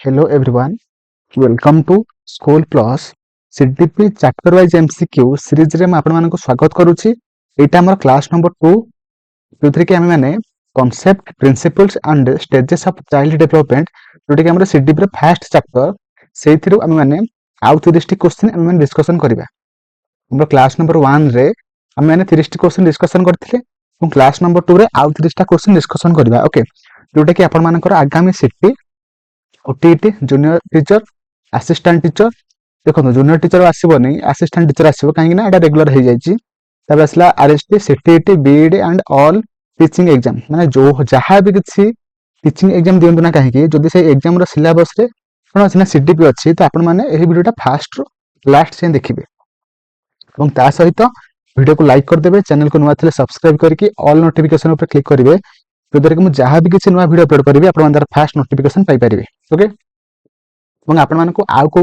Hello everyone, welcome to School Plus CDP Chapter Wise MCQ series रे मैं आपन को स्वागत करूची। एटा हमर क्लास नंबर 2 जोथरे कि हमें माने concept principles and stages of child development Jote कि हमर CDP रे फर्स्ट चैप्टर सेथिरु हमें माने आउ 30 क्वेश्चन हमें डिस्कशन करिबा। हमर क्लास नंबर 1 रे हमें माने 30 क्वेश्चन डिस्कशन करथिले और क्लास नंबर 2 रे आउ 30 क्वेश्चन डिस्कशन करिबा। ओके, जोटे कि आपन मानकर आगामी city OTT junior teacher assistant teacher देखो जूनियर टीचर आसबनी असिस्टेंट टीचर आसो कहीं रेगुलर हो जाए आसला RST CTET B.Ed and all teaching exam माने जो जहाँ भी किसी टीचिंग एग्जाम दिंतु ना कहीं जदि से एग्जाम रो सिलेबस रे कौन अच्छी ना सीडीपी अच्छी तो आपण मैंने यही वीडियोटा फास्ट रू लास्ट से देखिए और ता सहित वीडियो को लाइक करदे चैनल को नुआ थे सब्सक्राइब करके ऑल नोटिफिकेशन ऊपर क्लिक करेंगे जद्वारा कि मुझे जहाँ भी किसी नुआ वीडियो अपलोड करी आप फास्ट नोटिफिकेशन पाइपर। ओके, और आपण को आउ को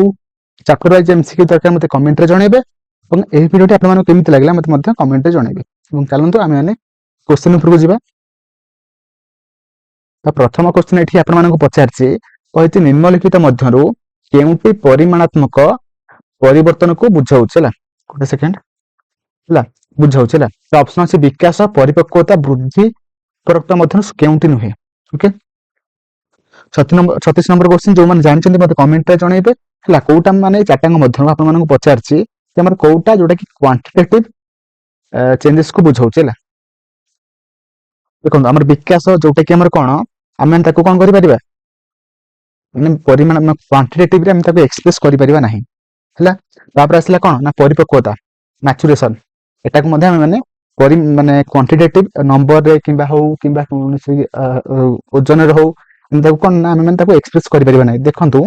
चैप्टर वाइज एमसीक्यू दरकार मते कमेंट रे जणेबे और एही वीडियोटी आपण मानको केमिति लागला मते कमेंट रे जणेबे। और चलंतु आमे माने क्वेश्चन ऊपर को जिबा। तो प्रथम क्वेश्चन एठी आपण मानको पचारछि कहिछि निम्नलिखित मध्यरु केउंटी परिमाणात्मक परिवर्तन को बुझाउछ हला गोटे सेकंड हला बुझाउछ हला। तो ऑप्शन अछि विकास परिपक्वता वृद्धि उपरोक्त मध्यरु केउंटी नुहे। ओके, 36 नंबर क्वेश्चन जो माने जानछन्ती मते कमेंट रे जणेबे हला कोउटा माने चाटांग मध्यरु आपण मानको पचारछि कि हमर कोउटा जोटा कि क्वांटिटेटिव चेंजेस को बुझाउछ हला। देखो हमर विकास जोटा कि हमर कोन आमे ताको कोन करि परिबा माने परिमाण क्वांटिटेटिव रे हम ताको एक्सप्रेस करि परिबा नाही हला। तापर आसला कोन ना परिपक्वता मैच्योरेशन एटा को मध्ये माने परि माने क्वांटिटेटिव नंबर रे किबा हो किबा कोनसी ओजन रे हो हम ताको कोन ना हम ताको एक्सप्रेस करि परिबा नाही। देखंतु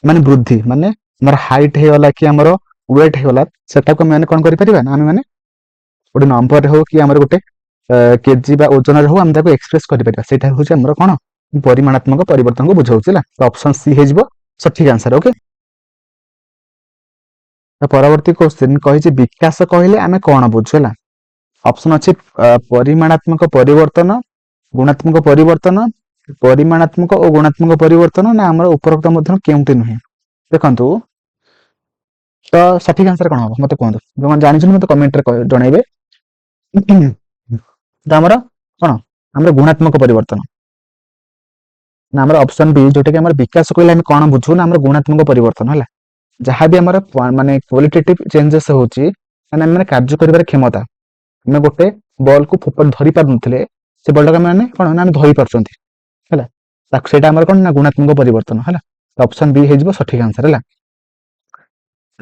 माने वृद्धि माने हमर हाइट हे वाला कि हमर वेट हे वाला सेटा को माने कोन करि परिबा ना हम माने गोटे नंबर रे हो कि हमर गोटे केजी बा ओजन रे हो हम ताको एक्सप्रेस करि परिबा सेटा होचे हमर कोन परिमाणात्मक परिवर्तन को बुझाउछला। तो ऑप्शन सी हे जिवो सठिक आंसर। ओके, तो परवर्ती क्वेश्चन कहिछि विकास कहिले आमे कोन बुझला। ऑप्शन अछि परिमाणात्मक परिवर्तन गुणात्मक परिवर्तन परिमाणात्मक और गुणात्मक परिवर्तन ना हमर उपरोक्त मध्य केउंटी नुहे। देखंतु तो सठिक आंसर कोन हो मते कहंतु जो मन जानि छु मते कमेंट रे जणाइबे। तो हमर कोन हमर गुणात्मक परिवर्तन ना हमर ऑप्शन बी जोटे कि हमर विकास कहिले हम कोन बुझू ना हमर गुणात्मक परिवर्तन हला। जहाँ भी हमर माने क्वालिटेटिव चेंजेस होची माने हम कार्य करिवार क्षमता हम गोटे बॉल को फोपर धरि पार नथिले से बॉल का माने कोन ना हम धरि परचंती हला ताक सेटा हमर कोन ना गुणात्मक परिवर्तन हला। ऑप्शन बी हे जिवो सठिक आंसर हला।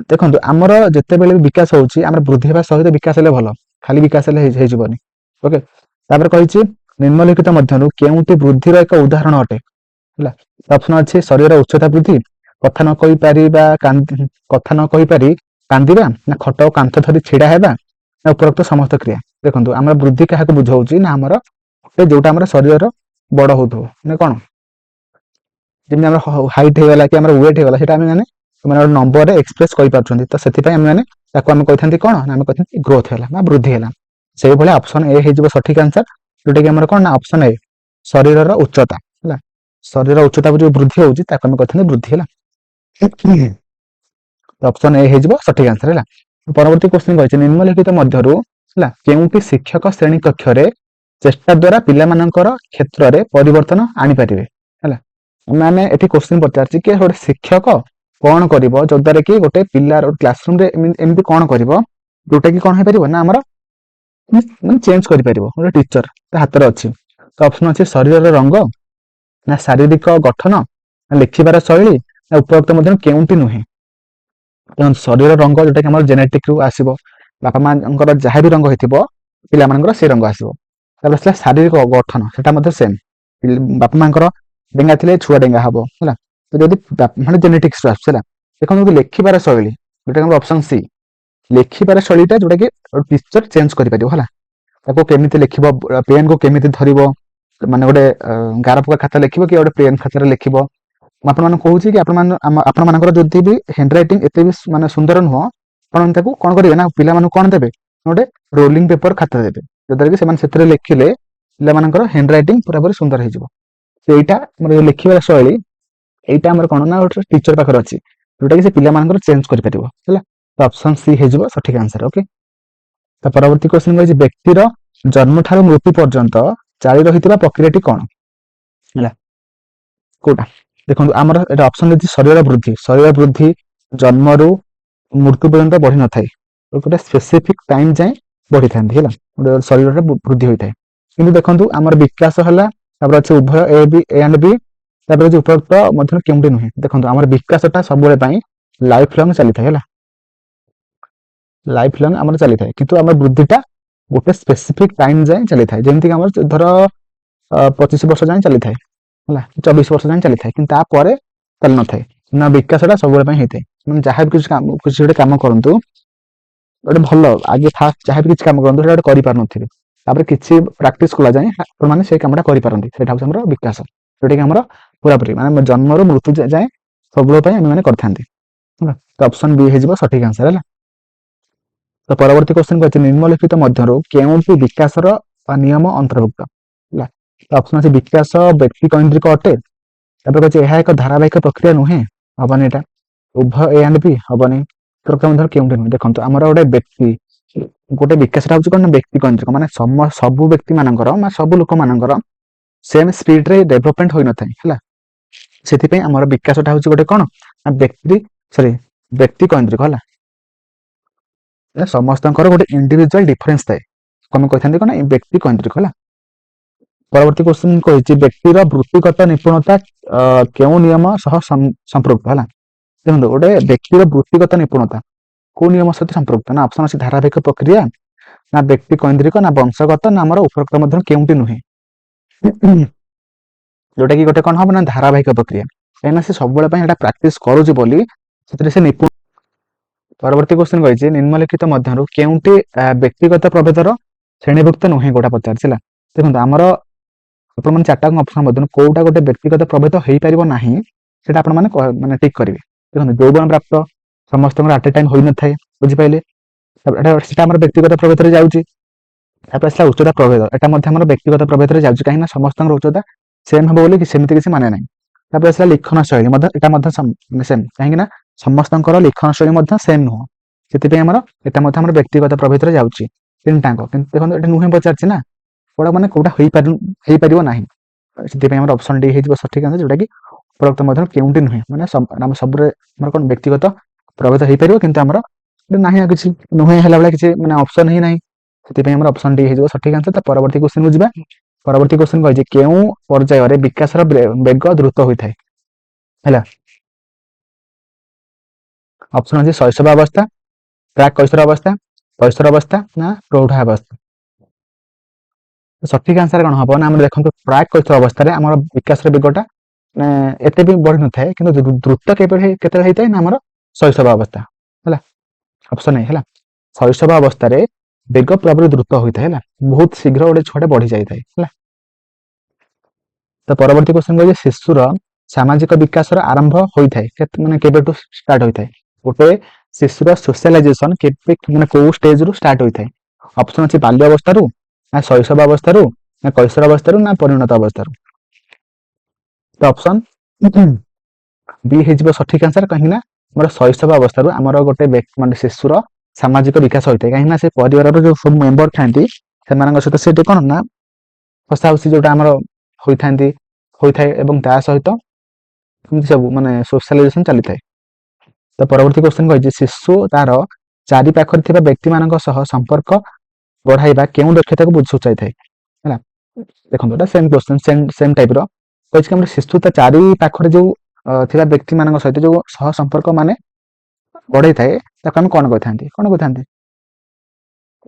देखंतु हमर जते बेले विकास होची हमर वृद्धि हेबा सहित विकास हेले भलो खाली विकास हेले हे जिवोनी। ओके, तापर कहिछि निम्नलिखित मध्यरु केउंटी वृद्धि रो एक उदाहरण अटे हला। ऑप्शन अछि शरीर उच्चता वृद्धि कथा न कहि पारिबा कथा न कहि पारि कांदिबा ना खट कांथ धरि छिडा हेबा ना उपरोक्त समस्त क्रिया। देखंतु हमर वृद्धि काहा को बुझाउची ना हमर जोटा हमर शरीर बड़ होथो ना कोन जेमि हमर हाइट हे वाला कि हमर वेट हे वाला सेटा हम माने माने नंबर रे एक्सप्रेस करि पारछन्ती। तो सेति पय हम माने ताको हम कहिथांती कोन ना हम कहिथांती ग्रोथ हेला ना वृद्धि हेला। सेहि भले ऑप्शन ए हे जिवो सठिक आंसर जोटा कि हमर कोन ना ऑप्शन ए शरीर रो उच्चता हला। शरीर उच्चता जो वृद्धि होउची ताको हम कहिथांती वृद्धि हेला। ऑप्शन ए हे जिवो सठिक आंसर हेला। परवर्ती क्वेश्चन कहिछि निम्नलिखित मध्यरु हला केउंटी शिक्षक श्रेणी कक्ष रे चेष्टा द्वारा पिला मानकर क्षेत्र रे परिवर्तन आनि पारिबे हला। माने एठी क्वेश्चन पचारछि कि गोटे शिक्षक कोन करिवो जद्वारा कि गोटे पिला रो क्लासरूम रे एमि कोन करिवो जोटा कि कोन हे परिवो ना हमर माने चेंज करि परिवो गोटे टीचर ता हाथ रे अछि। तो ऑप्शन अछि शरीर रो रंग ना शारीरिक गठन ना लिखिबार शैली ना उपरोक्त मध्य केउंटी नुहे। तो शरीर रंग जोटा कि हमर जेनेटिक रु आसीबो बापा मानकर जहाँ भी रंग होइथिबो पिला मानकर से रंग आसीबो। तापर शारीरिक गठन सेटा मध्ये सेम बापा मानकर डेंगा थिले छुआ डेंगा हबो हला। तो जदि माने जेनेटिक्स रु आछला देखो जो लिखिबार शैली जोटा हमर ऑप्शन सी लिखिबार शैलीटा जोटा कि टीचर चेंज करि परिबो हला। ताको केमिति लिखिबो पेन को केमिति धरिबो माने गोटे गारपका खाता लिखिबो कि गोटे पेन खाता रे लिखिबो आपण मान कहूची कि आपण मानकर जदि भी हैंड राइटिंग एते भी माने सुंदर नुह आपण ताको कोन करिवे ना पिला मानु कोन देबे गोटे रोलिंग पेपर खाता देबे जदर कि सेमान सेतरे लिखिले पिला मानकर हैंड राइटिंग पूरा पूरी सुंदर हे जिवो। सेटा हमर लिखिबा शैली এইଟା ଆମର କଣ ନା ଗୋଟେ ଟିଚର ପାଖରେ ଅଛି ଯୋଉଟା କି ସେ ପିଲାମାନଙ୍କର ଚେଞ୍ଜ କରିପାରିବ ହେଲା। ତ ଅପସନ ସି ହେଇଯିବ ସଠିକ ଆନ୍ସର। ଓକେ, ତ ପରବର୍ତ୍ତୀ କ୍ୱେଶ୍ଚନ କହିଛି ବ୍ୟକ୍ତିର ଜନ୍ମଠାରୁ ମୃତ୍ୟୁ ପର୍ଯ୍ୟନ୍ତ ଜାରି ରହିଥିବା ପ୍ରକ୍ରିୟାଟି କଣ ହେଲା। କୋଉଟା ଦେଖନ୍ତୁ ଆମର ଏଟା ଅପସନ ଅଛି ଶରୀର ବୃଦ୍ଧି। ଶରୀର ବୃଦ୍ଧି ଜନ୍ମରୁ ମୃତ୍ୟୁ ପର୍ଯ୍ୟନ୍ତ ବଢି ନଥାଏ, ଗୋଟେ ସ୍ପେସିଫିକ ଟାଇମ ଯାଏଁ ବଢିଥାନ୍ତି ହେଲା, ଗୋଟେ ଶରୀରରେ ବୃଦ୍ଧି ହୋଇଥାଏ। କିନ୍ତୁ ଦେଖନ୍ତୁ ଆମର ବିକାଶ ହେଲା, ତାପରେ ଅଛି ଉଭୟ ଏ ଆଣ୍ଡ ବି, ତାପରେ ଅଛି ଉପରୋକ୍ତ ମଧ୍ୟ କେଉଁଠି ନୁହେଁ। ଦେଖନ୍ତୁ ଆମର ବିକାଶଟା ସବୁବେଳେ ପାଇଁ ଲାଇଫ ଲଙ୍ଗ ଚାଲିଥାଏ ହେଲା, ଲାଇଫ ଲଙ୍ଗ ଆମର ଚାଲିଥାଏ, କିନ୍ତୁ ଆମର ବୃଦ୍ଧିଟା ଗୋଟେ ସ୍ପେସିଫିକ ଟାଇମ ଯାଏଁ ଚାଲିଥାଏ। ଯେମିତିକି ଆମର ଧର 25 ବର୍ଷ ଯାଏଁ ଚାଲିଥାଏ ହେଲା, 24 ବର୍ଷ ଯାଏଁ ଚାଲିଥାଏ, କିନ୍ତୁ ତାପରେ ଚାଲି ନଥାଏ ନା, ବିକାଶଟା ସବୁବେଳେ ପାଇଁ ହେଇଥାଏ। ମାନେ ଯାହା ବି କିଛି ଗୋଟେ କାମ କରନ୍ତୁ, ଗୋଟେ ଭଲ ଆଗେ ଫାଷ୍ଟ ଯାହା ବି କିଛି କାମ କରନ୍ତୁ ସେଟା ଗୋଟେ କରିପାରୁନଥିବେ, ତାପରେ କିଛି ପ୍ରାକ୍ଟିସ କଲା ଯାଏଁ ଆପଣମାନେ ସେଇ କାମଟା କରିପାରନ୍ତି, ସେଇଟା ହଉଛି ଆମର ବିକାଶ, ଯୋଉଟାକି ଆମର ପୁରାପୁରି ମାନେ ଜନ୍ମରୁ ମୃତ୍ୟୁ ଯାଏଁ ସବୁବେଳେ ପାଇଁ ଆମେ ମାନେ କରିଥାନ୍ତି ହେଲା। ତ ଅପସନ ବି ହେଇଯିବ ସଠିକ ଆନ୍ସର ହେଲା। ତ ପରବର୍ତ୍ତୀ କ୍ୱେଶ୍ଚନ କହିଛି ନିମ୍ନଲିଖିତ ମଧ୍ୟରୁ କେଉଁଟି ବିକାଶର ନିୟମ ଅନ୍ତର୍ଭୁକ୍ତ ହେଲା। ତ ଅପସନ ଅଛି ବିକାଶ ବ୍ୟକ୍ତି କୈନ୍ଦ୍ରିକ ଅଟେ, ତାପରେ କହିଛି ଏହା ଏକ ଧାରାବାହିକ ପ୍ରକ୍ରିୟା ନୁହେଁ, ହବନି ଏଟା। ଉଭୟ ଏ ଆଣ୍ଡ ବି ହବନି, ମଧ୍ୟରେ କେଉଁଠି ନୁହେଁ। ଦେଖନ୍ତୁ ଆମର ଗୋଟେ ବିକାଶଟା ହଉଛି କଣ ନା ବ୍ୟକ୍ତି କୈନ୍ଦ୍ରିକ, ମାନେ ସବୁ ବ୍ୟକ୍ତି ମାନଙ୍କର ବା ସବୁ ଲୋକମାନଙ୍କର ସେମ୍ ସ୍ପିଡରେ ଡେଭଲପମେଣ୍ଟ ହୋଇନଥାଏ ହେଲା। ସେଥିପାଇଁ ଆମର ବିକାଶଟା ହଉଛି ଗୋଟେ କଣ ନା ବ୍ୟକ୍ତି କୈନ୍ଦ୍ରିକ ହେଲା। ସମସ୍ତଙ୍କର ଗୋଟେ ଇଣ୍ଡିଭିଜୁଆଲ ଡିଫରେନ୍ସ ଥାଏ, ଆମେ କହିଥାନ୍ତି କଣ ବ୍ୟକ୍ତି କୈନ୍ଦ୍ରିକ ହେଲା। ପରବର୍ତ୍ତୀ କ୍ୱେଶ୍ଚନ କହିଛି ବ୍ୟକ୍ତିର ବୃତ୍ତିଗତ ନିପୁଣତା କେଉଁ ନିୟମ ସହ ସମ୍ପୃକ୍ତ ହେଲା। ଦେଖନ୍ତୁ ଗୋଟେ ବ୍ୟକ୍ତିର ବୃତ୍ତିଗତ ନିପୁଣତା କୋଉ ନିୟମ ସହିତ ସମ୍ପୃକ୍ତ ନା, ଅପସନ ଅଛି ଧାରାବାହିକ ପ୍ରକ୍ରିୟା, ନା ବ୍ୟକ୍ତି କୈନ୍ଦ୍ରିକ, ନା ବଂଶଗତ, ନା ଆମର ଉପରୋକ୍ତ ମଧ୍ୟ କେଉଁଟି ନୁହେଁ। ଯୋଉଟା କି ଗୋଟେ କଣ ହବ ନା ଧାରାବାହିକ ପ୍ରକ୍ରିୟା, କାହିଁକିନା ସେ ସବୁବେଳେ ପାଇଁ ଏଟା ପ୍ରାକ୍ଟିସ କରୁଛି ବୋଲି ସେଥିରେ ସେ ନିପୁଣ। ପରବର୍ତ୍ତୀ କ୍ୱେଶ୍ଚନ କହିଛି ନିମ୍ନଲିଖିତ ମଧ୍ୟରୁ କେଉଁଟି ବ୍ୟକ୍ତିଗତ ପ୍ରଭେଦର ଶ୍ରେଣୀଭୁକ୍ତ ନୁହେଁ, କୋଉଟା ପଚାରିଛି ହେଲା। ଦେଖନ୍ତୁ ଆମର ଆପଣମାନେ ଚାରିଟା ଅପସନ ମଧ୍ୟରୁ କୋଉଟା ଗୋଟେ ବ୍ୟକ୍ତିଗତ ପ୍ରଭେଦ ହେଇପାରିବ ନାହିଁ, ସେଟା ଆପଣମାନେ ମାନେ ଠିକ କରିବେ। ଦେଖନ୍ତୁ ଯୌବନ ପ୍ରାପ୍ତ ସମସ୍ତଙ୍କର ଆଟ ଏ ଟାଇମ ହୋଇନଥାଏ, ବୁଝିପାରିଲେ, ସେଟା ଆମର ବ୍ୟକ୍ତିଗତ ପ୍ରଭେଦରେ ଯାଉଛି। ତାପରେ ଆସିଲା ଉଚ୍ଚତା ପ୍ରଭେଦ, ଏଟା ମଧ୍ୟ ଆମର ବ୍ୟକ୍ତିଗତ ପ୍ରଭେଦରେ ଯାଉଛି, କାହିଁକିନା ସମସ୍ତଙ୍କର ଉଚ୍ଚତା ସେମ୍ ହବ ବୋଲି ସେମିତି କିଛି ମାନେ ନାହିଁ। ତାପରେ ଆସିଲା ଲିଖନ ଶୈଳୀ ମଧ୍ୟ, ଏଟା ମଧ୍ୟ ସେମ୍, କାହିଁକି ନା ସମସ୍ତଙ୍କର ଲିଖନ ଶୈଳୀ ମଧ୍ୟ ସେମ୍ ନୁହଁ, ସେଥିପାଇଁ ଆମର ଏଟା ମଧ୍ୟ ଆମର ବ୍ୟକ୍ତିଗତ ପ୍ରଭେଦରେ ଯାଉଛି ତିନିଟାଙ୍କ। କିନ୍ତୁ ଦେଖନ୍ତୁ ଏଟା ନୁହେଁ ପଚାରିଛି ନା, କୋଉଟା ମାନେ କୋଉଟା ହେଇପାରିବ ନାହିଁ, ସେଥିପାଇଁ ଆମର ଅପସନ ଡି ହେଇଯିବ ସଠିକ ଆନ୍ସର, ଯୋଉଟା କି ଉପରୋକ୍ତ ମଧ୍ୟ କେଉଁଟି ନୁହେଁ। ମାନେ ଆମ ସବୁରେ ଆମର କଣ ବ୍ୟକ୍ତିଗତ ପ୍ରଭେଦ ହେଇପାରିବ, କିନ୍ତୁ ଆମର ନାହିଁ ଆଉ କିଛି ନୁହେଁ ହେଲା ଭଳିଆ କିଛି ମାନେ ଅପସନ ହିଁ ନାହିଁ, ସେଥିପାଇଁ ଆମର ଅପସନ ଡି ହେଇଯିବ ସଠିକ ଆନ୍ସର। ତ ପରବର୍ତ୍ତୀ କ୍ୱେଶ୍ଚନକୁ ଯିବା। ପରବର୍ତ୍ତୀ କ୍ୱେଶ୍ଚନ କହିଛି କେଉଁ ପର୍ଯ୍ୟାୟରେ ବିକାଶର ବେଗ ଦ୍ରୁତ ହୋଇଥାଏ ହେଲା। ଅପସନ ଅଛି ଶୈଶବ ଅବସ୍ଥା, ପ୍ରାକ୍ କୈଶୋର ଅବସ୍ଥା, କୈଶୋର ଅବସ୍ଥା, ନା ପ୍ରୌଢାବସ୍ଥା। ସଠିକ ଆନ୍ସର କଣ ହବ ନା, ଆମର ଦେଖନ୍ତୁ ପ୍ରାକ୍ କୈଶୋର ଅବସ୍ଥାରେ ଆମର ବିକାଶର ବେଗଟା ଏତେ ବି ବଢି ନଥାଏ, କିନ୍ତୁ ଦ୍ରୁତ କେତେବେଳେ ହେଇଥାଏ ନା ଆମର ଶୈଶବ ଅବସ୍ଥା ହେଲା। ଅପସନ ଏ ହେଲା, ଶୈଶବ ଅବସ୍ଥାରେ ବେଗ ପୁରାପୁରି ଦ୍ରୁତ ହୋଇଥାଏ ହେଲା, ବହୁତ ଶୀଘ୍ର ଗୋଟେ ଛୁଆଟେ ବଢି ଯାଇଥାଏ ହେଲା। ତ ପରବର୍ତ୍ତୀ କ୍ୱେଶ୍ଚନ କହିଛି ଶିଶୁର ସାମାଜିକ ବିକାଶର ଆରମ୍ଭ ହୋଇଥାଏ ମାନେ କେବେଠୁ ଷ୍ଟାର୍ଟ ହୋଇଥାଏ। ଗୋଟେ ଶିଶୁର ସୋସିଆଲାଇଜେସନ ମାନେ କୋଉ ଷ୍ଟେଜ ରୁ ଷ୍ଟାର୍ଟ ହୋଇଥାଏ। ଅପସନ ଅଛି ବାଲ୍ୟ ଅବସ୍ଥାରୁ, ନା ଶୈଶବ ଅବସ୍ଥାରୁ, ନା କୈଶୋର ଅବସ୍ଥାରୁ, ନା ପରିଣତ ଅବସ୍ଥାରୁ। ତ ଅପସନ ବି ହେଇଯିବ ସଠିକ ଆନ୍ସର, କାହିଁକି ନା ଆମର ଶୈଶବ ଅବସ୍ଥାରୁ ଆମର ଗୋଟେ ମାନେ ଶିଶୁର ସାମାଜିକ ବିକାଶ ହୋଇଥାଏ, କାହିଁକି ନା ସେ ପରିବାରର ଯୋଉ ସବୁ ମେମ୍ବର ଥାନ୍ତି ସେମାନଙ୍କ ସହିତ ସେ କଣ ନା ହସାହସି ଯୋଉଟା ଆମର ହୋଇଥାଏ, ଏବଂ ତା ସହିତ ଏମିତି ସବୁ ମାନେ ସୋସିଆଲାଇଜେସନ ଚାଲିଥାଏ। ତ ପରବର୍ତ୍ତୀ କ୍ୱେଶ୍ଚନ କହିଛି ଶିଶୁ ତାର ଚାରି ପାଖରେ ଥିବା ବ୍ୟକ୍ତି ମାନଙ୍କ ସହ ସମ୍ପର୍କ ବଢାଇବା କେଉଁ ଦକ୍ଷତାକୁ ସୂଚାଇଥାଏ ହେଲା। ଦେଖନ୍ତୁ ଏଟା ସେମ କ୍ୱେଶ୍ଚନ, ସେମ ଟାଇପର କହିଛି କି ଆମର ଶିଶୁ ତା ଚାରି ପାଖରେ ଯୋଉ ଥିବା ବ୍ୟକ୍ତି ମାନଙ୍କ ସହିତ ଯୋଉ ସହ ସମ୍ପର୍କ ମାନେ ବଢେଇଥାଏ, ତାକୁ ଆମେ କଣ କହିଥାନ୍ତି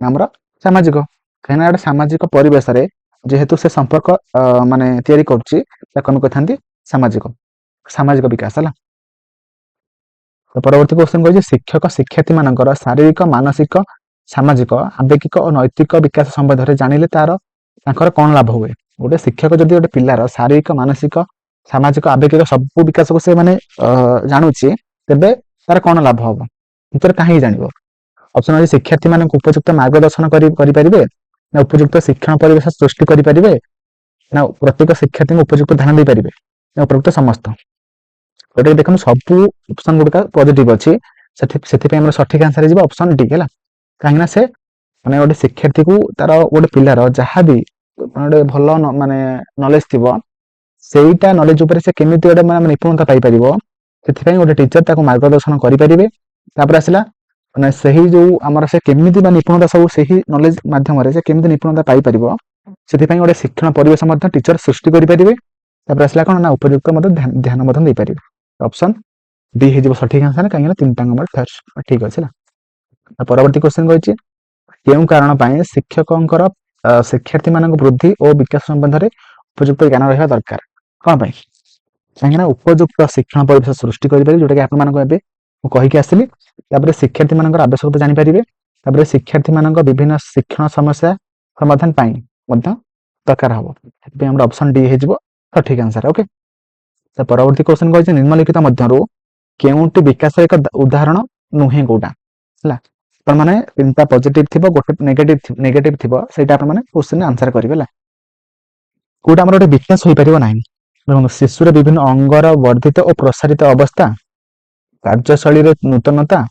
ଆମର ସାମାଜିକ, କାହିଁକିନା ଗୋଟେ ସାମାଜିକ ପରିବେଶରେ ଯେହେତୁ ସେ ସମ୍ପର୍କ ମାନେ ତିଆରି କରୁଛି, ତାକୁ ଆମେ କହିଥାନ୍ତି ସାମାଜିକ ବିକାଶ ହେଲା। ତ ପରବର୍ତ୍ତୀ କ୍ୱେଶ୍ଚନ କହିଛି ଶିକ୍ଷକ ଶିକ୍ଷାର୍ଥୀ ମାନଙ୍କର ଶାରୀରିକ, ମାନସିକ, ସାମାଜିକ, ଆବେଗିକ ଓ ନୈତିକ ବିକାଶ ସମ୍ବନ୍ଧରେ ଜାଣିଲେ ତାଙ୍କର କଣ ଲାଭ ହୁଏ। ଗୋଟେ ଶିକ୍ଷକ ଯଦି ଗୋଟେ ପିଲାର ଶାରୀରିକ, ମାନସିକ, ସାମାଜିକ, ଆବେଗିକ ସବୁ ବିକାଶକୁ ସେ ମାନେ ଜାଣୁଛି, ତେବେ ତାର କଣ ଲାଭ ହବ, ଭିତରେ କାହିଁକି ଜାଣିବ। ଅପସନ ଅଛି ଶିକ୍ଷାର୍ଥୀ ମାନଙ୍କୁ ଉପଯୁକ୍ତ ମାର୍ଗଦର୍ଶନ କରିପାରିବେ, ନା ଉପଯୁକ୍ତ ଶିକ୍ଷଣ ପରିବେଶ ସୃଷ୍ଟି କରିପାରିବେ, ନା ପ୍ରତ୍ୟେକ ଶିକ୍ଷାର୍ଥୀଙ୍କୁ ଉପଯୁକ୍ତ ଧ୍ୟାନ ଦେଇପାରିବେ, ନା ଉପଯୁକ୍ତ ସମସ୍ତ। जोटा देखो सब ऑप्शन गुड़िका पॉजिटिव अच्छी से सठिक आंसर हो ऑप्शन डी है कहीं से माने गोटे शिक्षार्थी को तार गोटे पिलार जहाँ भी गोटे भल माने नॉलेज थी सेटा नॉलेज उपर से केमी गोटे माने निपुणता पाइपर से गोटे टीचर ताको मार्गदर्शन करेंगे आसला माने सही जो आमर से केमी निपुणता सब सही नॉलेज माध्यम से केमी निपुणता पाइपर से गोटे शिक्षण परिवेश टीचर सृष्टि करेंगे आसला कौन ना उपयुक्त ध्यान दे पारे ऑप्शन डी हो सठिक आंसर कहीं तीन नंबर फर्स्ट ठीक अच्छे परवर्ती क्वेश्चन कही केउं कारण पाए शिक्षकंकर शिक्षार्थी मान वृद्धि और विकास संबंध में उपयुक्त ज्ञान रहा दरकार कौन पाई कहीं उपयुक्त शिक्षण परिवेश सृष्टि करेंगे जोटा कि आपको कहीकि आसली शिक्षार्थी मान आवश्यकता जानीपर शिक्षार्थी मान विभिन्न शिक्षण समस्या समाधान दरकार हम ऑप्शन डी हो सठिक आंसर ओके परवर्ती क्वेश्चन कही निम्नलिखित मध्य केउंटी विकास एक उदाहरण नुहे कोटा है माने तीनटा पॉजिटिव थी गोटे नेगेटिव थी सेटा क्वेश्चन आंसर करेंगे कोटा गोटे विकास हो पार ना देखो शिशुर विभिन्न अंगर वर्धित और प्रसारित अवस्था कार्यशैली नूतनता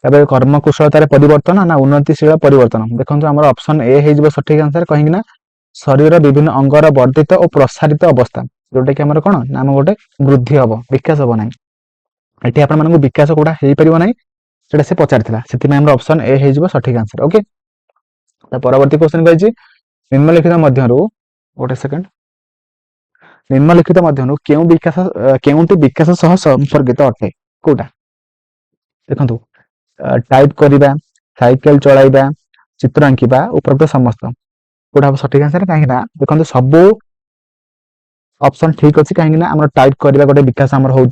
कर्मकुशलतार परिवर्तन ना उन्नतिशील परिवर्तन देखो आम ऑप्शन ए हो सठिक आंसर कहीं शरीर विभिन्न अंगर वर्धित और प्रसारित अवस्था जोटा कि आम कौन ना गोटे वृद्धि हम विकास हम ना ये आप विकास कौटा हो पार ना से पचार से ऑप्शन ए हो सठिक आंसर ओके परवर्ती क्वेश्चन कही निम्नलिखित मध्य गोटे सेकंड निम्नलिखित मध्य केउंटी विकास सह संपर्कित अटे कोटा देखो टाइप करवा साइकेल चलाइबा चित्र आंकिबा उपरोक्त समस्त कोटा सठिक आंसर कहीं देखो सब ऑप्शन ठीक अच्छी कहीं आम टाइप करवा गोटे विकास आमर हो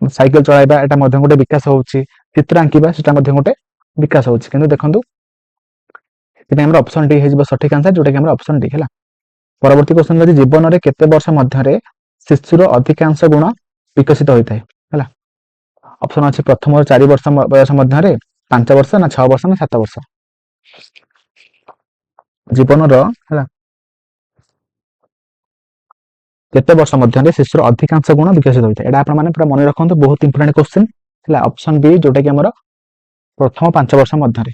साइकेल चलाइबा एटा गोटे विकास हो चित्र आंकिबा सेटा गोटे विकास हो देखो ऑप्शन डी हो सठिक आंसर जोटा कि ऑप्शन डी है परवर्ती क्वेश्चन कही जीवन में केते वर्ष मध्य शिशुर अधिकांश गुण विकसित होता है ऑप्शन अच्छे प्रथम 4 वर्ष बयस मध्य 5 वर्ष ना 6 वर्ष ना 7 वर्ष जीवन केते वर्ष मध्य शिशुर अधिकांश गुण विकसित होता है आप पूरा मन रखु बहुत इंपोर्टेंट क्वेश्चन है ऑप्शन बी जोटा कि प्रथम 5 वर्ष मध्य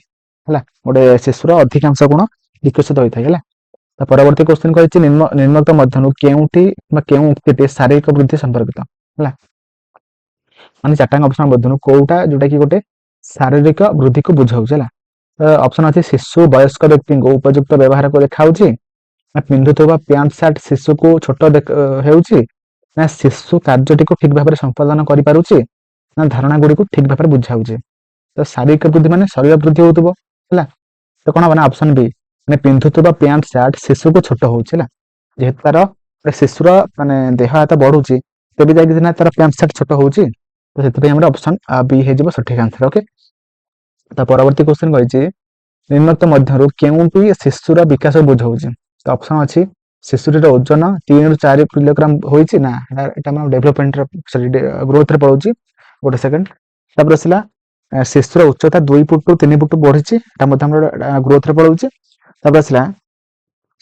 गोटे शिशुर अधिकांश गुण विकसित होता है परवर्ती क्वेश्चन कही निम्नलिखित मध्य केउं उक्ति शारीरिक वृद्धि संपर्कित है मान 4 ऑप्शन मध्य कोटा जोटा कि गोटे शारीरिक वृद्धि को बुझाऊँ ऑप्शन अच्छे शिशु वयस्क व्यक्ति को उपयुक्त व्यवहार को देखा पिंधुवा पैंट सार्ट शिशु को छोट ना शिशु कार्यटी को ठीक भाव में संपादन करें ना धारणा गुड़ी को ठीक भाव में बुझाऊँ तो शारीरिक वृद्धि मान शरीर वृद्धि हो तो कौन हम ऑप्शन बी मैंने पिंधुवा पैंट सार्ट शिशु को छोट हो जेहेतु तार शिशुर माने देह हाथ बढ़ुची तेज जाए तार पैंट सार्ट छोट हो ऑप्शन बी हो सठिक आंसर ओके तो परवर्ती क्वेश्चन कही निम्नलिखित मध्य केउंटी शिशुर विकास बुझाऊँ तो ऑप्शन अच्छी शिशुटीर ओजन 3 ରୁ 4 किलोग्राम होइछि ना डेभलपमेंट ग्रोथ रे पड़ोछि गोटे सेकंड तापर आसला शिशुर उच्चता 2 फुट ରୁ 3 फुट बढ़ी ग्रोथ रे पड़ोछि तापर आसला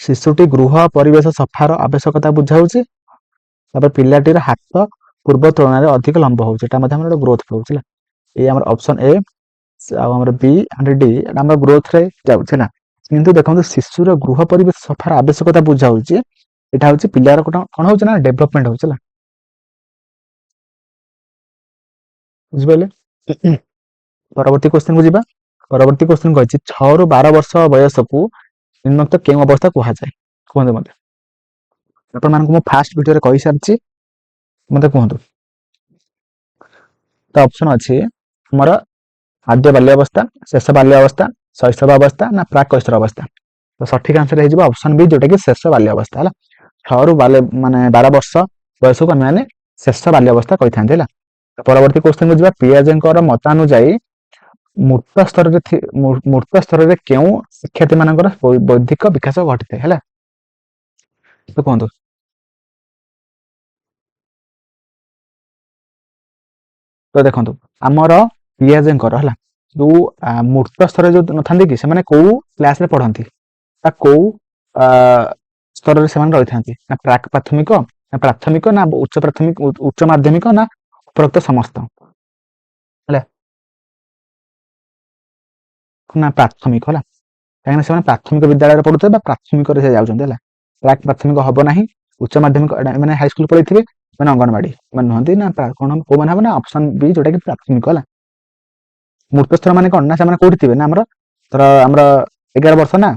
शिशुटी गृह परिवेश सफार आवश्यकता बुझाऊँ तापर पिलाटीर हाथ पूर्व तुलन में अधिक लंब होछि ग्रोथ पड़ोछि ये आम ऑप्शन ए आम बी एंड डी आम ग्रोथ रे जाउछि ना किंतु देखो शिशुर गृह परिवेश सफार आवश्यकता बुझाऊँ यहाँ हूँ पिलार कौन हो डेभलपमेंट हो बुझे परवर्ती क्वेश्चन को जीवा परवर्ती क्वेश्चन कही 6 ରୁ 12 वर्ष बयस को निम्नलिखित केउं अवस्था कहुए कहते मत आप फास्ट वीडियो कही सारी मत कहतु तो ऑप्शन अच्छी हमार आद्य बाल्यावस्था शेष बाल्यावस्था शैशव अवस्था ना प्राक कैशोर अवस्था तो सठिक आंसर हो ऑप्शन बी जोटा कि शेष बाल्यावस्था है 6 ରୁ 12 वर्ष बयस को आम शेष बाल्यावस्था कही था परवर्ती क्वेश्चन को जीवा पियाजेंकर मतानुजाई मूर्त स्तर में केउं शिक्षार्थी मानकर बौद्धिक विकास घटी है तो कहतु तो देखो आमर पियाजेंकर है जो मूर्त स्तर जो न कि से कौ क्लास रे पढ़ती कौ स्तर से रही था प्राक प्राथमिक ना प्राथमिक ना उच्च प्राथमिक उच्च माध्यमिक ना ଉପରୋକ୍ତ ସମସ୍ତ ହେଲା ନା ପ୍ରାଥମିକ ହେଲା, କାହିଁକିନା ସେମାନେ ପ୍ରାଥମିକ ବିଦ୍ୟାଳୟରେ ପଢୁଥିବେ ବା ପ୍ରାଥମିକରେ ସେ ଯାଉଛନ୍ତି ହେଲା। ପ୍ରାକ୍ ପ୍ରାଥମିକ ହବ ନାହିଁ, ଉଚ୍ଚ ମାଧ୍ୟମିକ ମାନେ ହାଇସ୍କୁଲ ପଳେଇଥିବେ ମାନେ ଅଙ୍ଗନବାଡି ମାନେ ନୁହନ୍ତି ନା କଣ କୋଉମାନେ ହବ ନା ଅପସନ ବି ଯୋଉଟା କି ପ୍ରାଥମିକ ହେଲା। ମୂର୍ଖସ୍ଥର ମାନେ କଣ ନା ସେମାନେ କୋଉଠି ଥିବେ ନା ଆମର ଧର ଆମର 11 ବର୍ଷ ନା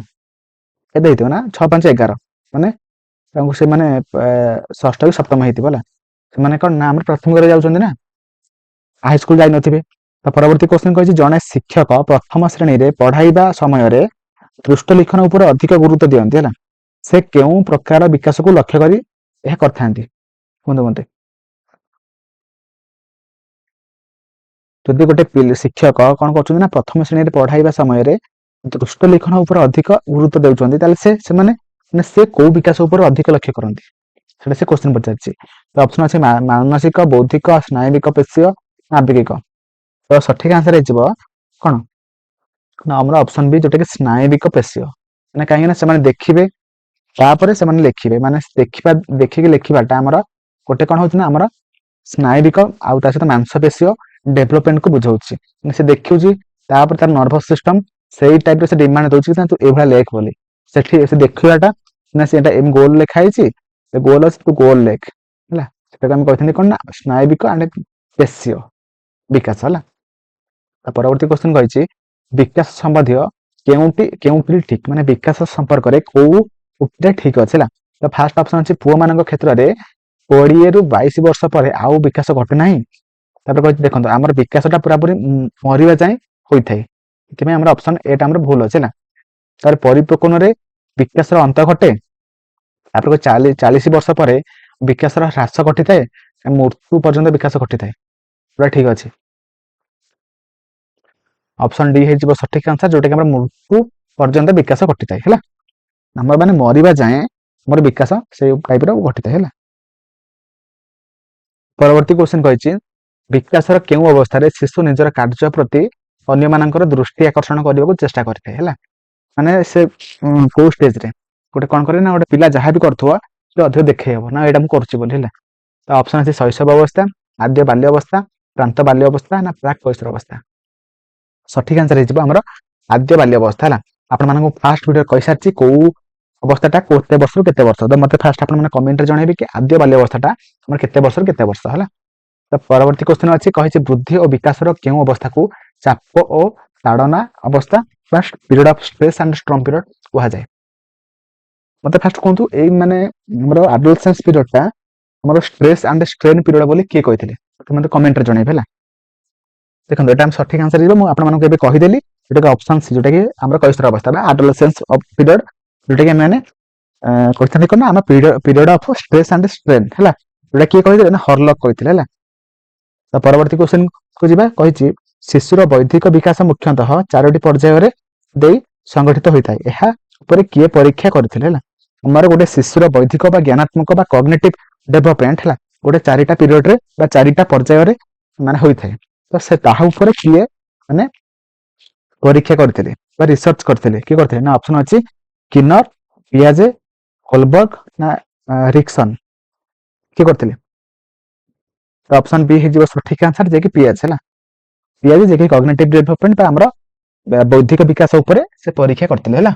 କେତେ ହେଇଥିବ ନା 6 5 11 ମାନେ ତାଙ୍କୁ ସେମାନେ ଷଷ୍ଠ କି ସପ୍ତମ ହେଇଥିବ ହେଲା। ସେମାନେ କଣ ନା ଆମର ପ୍ରାଥମିକରେ ଯାଉଛନ୍ତି ନା ହାଇସ୍କୁଲ ଯାଇନଥିବେ। ତ ପରବର୍ତ୍ତୀ କ୍ୱେଶ୍ଚନ କହିଛି ଜଣେ ଶିକ୍ଷକ ପ୍ରଥମ ଶ୍ରେଣୀରେ ପଢାଇବା ସମୟରେ ପୃଷ୍ଠ ଲିଖନ ଉପରେ ଅଧିକ ଗୁରୁତ୍ୱ ଦିଅନ୍ତି ହେଲା। ସେ କେଉଁ ପ୍ରକାର ବିକାଶକୁ ଲକ୍ଷ୍ୟ କରି ଏହା କରିଥାନ୍ତି କୁହନ୍ତୁ ମତେ। ଯଦି ଗୋଟେ ଶିକ୍ଷକ କଣ କରୁଛନ୍ତି ନା ପ୍ରଥମ ଶ୍ରେଣୀରେ ପଢାଇବା ସମୟରେ ପୃଷ୍ଠ ଲିଖନ ଉପରେ ଅଧିକ ଗୁରୁତ୍ୱ ଦେଉଛନ୍ତି, ତାହେଲେ ସେମାନେ ସେ କୋଉ ବିକାଶ ଉପରେ ଅଧିକ ଲକ୍ଷ୍ୟ କରନ୍ତି ସେଟା ସେ କ୍ୱେଶ୍ଚନ ପଚାରିଛି। ତ ଅପସନ ଅଛି ମାନସିକ, ବୌଦ୍ଧିକ, ସ୍ନାୟୁବିକ, ପେଶୀୟ, ଆବେଗିକ। ତ ସଠିକ ଆନ୍ସର ହେଇଯିବ କଣ ନା ଆମର ଅପସନ ବି ଯୋଉଟା କି ସ୍ନାୟୁବିକ ପେଶୀୟ। ମାନେ କାହିଁକି ନା ସେମାନେ ଦେଖିବେ ତାପରେ ସେମାନେ ଲେଖିବେ, ମାନେ ଦେଖିକି ଲେଖିବାଟା ଆମର ଗୋଟେ କଣ ହଉଛି ନା ଆମର ସ୍ନାୟୁବିକ ଆଉ ତା ସହିତ ମାଂସପେଶୀୟ ଡେଭଲପମେଣ୍ଟ କୁ ବୁଝାଉଛି। ସେ ଦେଖୁଛି ତାପରେ ତାର ନର୍ଭସ ସିଷ୍ଟମ ସେଇ ଟାଇପରେ ସେ ଡିମାଣ୍ଡ ଦଉଛି ତୁ ଏଇଭଳିଆ ଲେଖ ବୋଲି। ସେଠି ସେ ଦେଖିବାଟା ନା ସେଟା ଏମ ଗୋଲ ଲେଖା ହେଇଛି, ଗୋଲ ଅଛି ତୁ ଗୋଲ ଲେଖ ହେଲା। ସେଟାକୁ ଆମେ କହିଥାନ୍ତି କଣ ନା ସ୍ନାୟୁବିକ ଆଣ୍ଡ ପେଶୀୟ ବିକାଶ ହେଲା। ପରବର୍ତ୍ତୀ କ୍ୱେଶ୍ଚନ କହିଛି ବିକାଶ ସମ୍ବନ୍ଧୀୟ କେଉଁଟି ଠିକ, ମାନେ ବିକାଶ ସମ୍ପର୍କରେ କୋଉଟା ଠିକ ଅଛି ହେଲା। ତ ଫାର୍ଷ୍ଟ ଅପସନ ଅଛି ପୁଅ ମାନଙ୍କ କ୍ଷେତ୍ରରେ 20 ରୁ 22 ବର୍ଷ ପରେ ଆଉ ବିକାଶ ଘଟେ ନାହିଁ। ତାପରେ କହିଛି ଦେଖନ୍ତୁ ଆମର ବିକାଶଟା ପୁରାପୁରି ମରିବା ଯାଏଁ ହୋଇଥାଏ, ସେଥିପାଇଁ ଆମର ଅପସନ ଏଟା ଆମର ଭୁଲ ଅଛି ହେଲା। ତାପରେ ପରିପକ୍ୱନରେ ବିକାଶର ଅନ୍ତ ଘଟେ, ତାପରେ 40 ବର୍ଷ ପରେ ବିକାଶର ହ୍ରାସ ଘଟିଥାଏ, ମୃତ୍ୟୁ ପର୍ଯ୍ୟନ୍ତ ବିକାଶ ଘଟିଥାଏ, ପୁରା ଠିକ ଅଛି। ଅପସନ ଡି ହେଇଯିବ ସଠିକ ଆନ୍ସର, ଯୋଉଟା କି ଆମର ମୃତ୍ୟୁ ପର୍ଯ୍ୟନ୍ତ ବିକାଶ ଘଟିଥାଏ ହେଲା। ଆମର ମାନେ ମରିବା ଯାଏଁ ଆମର ବିକାଶ ସେଇ ଟାଇପର ଘଟିଥାଏ ହେଲା। ପରବର୍ତ୍ତୀ କ୍ୱେଶ୍ଚନ କହିଛି ବିକାଶର କେଉଁ ଅବସ୍ଥାରେ ଶିଶୁ ନିଜର କାର୍ଯ୍ୟ ପ୍ରତି ଅନ୍ୟମାନଙ୍କର ଦୃଷ୍ଟି ଆକର୍ଷଣ କରିବାକୁ ଚେଷ୍ଟା କରିଥାଏ ହେଲା। ମାନେ ସେ କୋଉ ଷ୍ଟେଜରେ ଗୋଟେ କଣ କରେ ନା ଗୋଟେ ପିଲା ଯାହା ବି କରୁଥିବ ସେ ଅଧିକ ଦେଖେଇ ହବ ନା ଏଇଟା ମୁଁ କରୁଛି ବୋଲି ହେଲା। ତ ଅପସନ ଅଛି ଶୈଶବ ଅବସ୍ଥା, ଆଦ୍ୟ ବାଲ୍ୟ ଅବସ୍ଥା, ପ୍ରାନ୍ତ ବାଲ୍ୟ ଅବସ୍ଥା ନା ପ୍ରାକ୍ କୈଶୋର ଅବସ୍ଥା। ସଠିକ ଆନ୍ସର ହେଇଯିବ ଆମର ଆଦ୍ୟ ବାଲ୍ୟ ଅବସ୍ଥା ହେଲା। ଆପଣମାନଙ୍କୁ ଫାଷ୍ଟ ଭିଡ଼ିଓ କହିସାରିଛି କୋଉ ଅବସ୍ଥାଟା କେତେ ବର୍ଷରୁ କେତେ ବର୍ଷ। ତ ମତେ ଫାଷ୍ଟ ଆପଣମାନେ କମେଣ୍ଟରେ ଜଣେଇବେ କି ଆଦ୍ୟ ବାଲ୍ୟ ଅବସ୍ଥାଟା ଆମର କେତେ ବର୍ଷରୁ କେତେ ବର୍ଷ ହେଲା। ତ ପରବର୍ତ୍ତୀ କ୍ୱେଶ୍ଚନ ଅଛି କହିଛି ବୃଦ୍ଧି ଓ ବିକାଶର କେଉଁ ଅବସ୍ଥାକୁ ଚାପ ଓ ତାଡ଼ନା ଅବସ୍ଥା ବା period of stress and storm period କୁହାଯାଏ। ମତେ ଫାଷ୍ଟ କୁହନ୍ତୁ ଏଇ ମାନେ ଆମର ଆଡୋଲେସେନ୍ସ ପିରିୟଡଟା ଆମର ଷ୍ଟ୍ରେସ୍ ଆଣ୍ଡ ଷ୍ଟ୍ରେନ୍ ପିରିୟଡ ବୋଲି କିଏ କହିଥିଲେ ମତେ କମେଣ୍ଟରେ ଜଣେଇବେ ହେଲା। ଦେଖନ୍ତୁ ଏଟା ଆମେ ସଠିକ ଆନ୍ସର ହେଇଯିବ, ମୁଁ ଆପଣମାନଙ୍କୁ ଏବେ କହିଦେଲି ଯୋଉଟା କି ଅପସନ ସି ଯୋଉଟା କି ଆମର କୈଶୋର ଅବସ୍ଥା ବା ଆଡୋଲେସେନ୍ସ ପିରିୟଡ, ଯୋଉଟା କି ଆମେ କହିଥାନ୍ତି କଣ ନା ଆମ period of stress and strain ହେଲା। ଯୋଉଟା କିଏ କହିଥିଲେ ନା ହରଲକ କହିଥିଲେ ହେଲା। ତ ପରବର୍ତ୍ତୀ କ୍ୱେଶ୍ଚନ କୁ ଯିବା, କହିଛି ଶିଶୁର ବୌଦ୍ଧିକ ବିକାଶ ମୁଖ୍ୟତଃ 4ଟି ପର୍ଯ୍ୟାୟରେ ଦେଇ ସଂଗଠିତ ହୋଇଥାଏ, ଏହା ଉପରେ କିଏ ପରୀକ୍ଷା କରିଥିଲେ ହେଲା। ଆମର ଗୋଟେ ଶିଶୁର ବୌଦ୍ଧିକ ବା ଜ୍ଞାନାତ୍ମକ ବା କଗ୍ନିଟିଭ ଡେଭଲପମେଣ୍ଟ ହେଲା ଗୋଟେ 4ଟା ପିରିୟଡରେ ବା 4ଟା ପର୍ଯ୍ୟାୟରେ ମାନେ ହୋଇଥାଏ। ତ ସେ ତାହା ଉପରେ କିଏ ମାନେ ପରୀକ୍ଷା କରିଥିଲେ ବା ରିସର୍ଚ୍ଚ କରିଥିଲେ, କିଏ କରିଥିଲେ ନା ଅପସନ ଅଛି କିନର, ପିଆଜେ, ହୋଲବର୍ଗ ନା ରିକ୍ସନ, କିଏ କରିଥିଲେ। ତ ଅପସନ ବି ହେଇଯିବ ସଠିକ ଆନ୍ସର, ଯିଏକି ପିଆଜ ହେଲା। ପିଆଜ ଯିଏକି କଗ୍ନିଟିଭ ଡେଭଲପମେଣ୍ଟ ବା ଆମର ବୌଦ୍ଧିକ ବିକାଶ ଉପରେ ସେ ପରୀକ୍ଷା କରିଥିଲେ ହେଲା।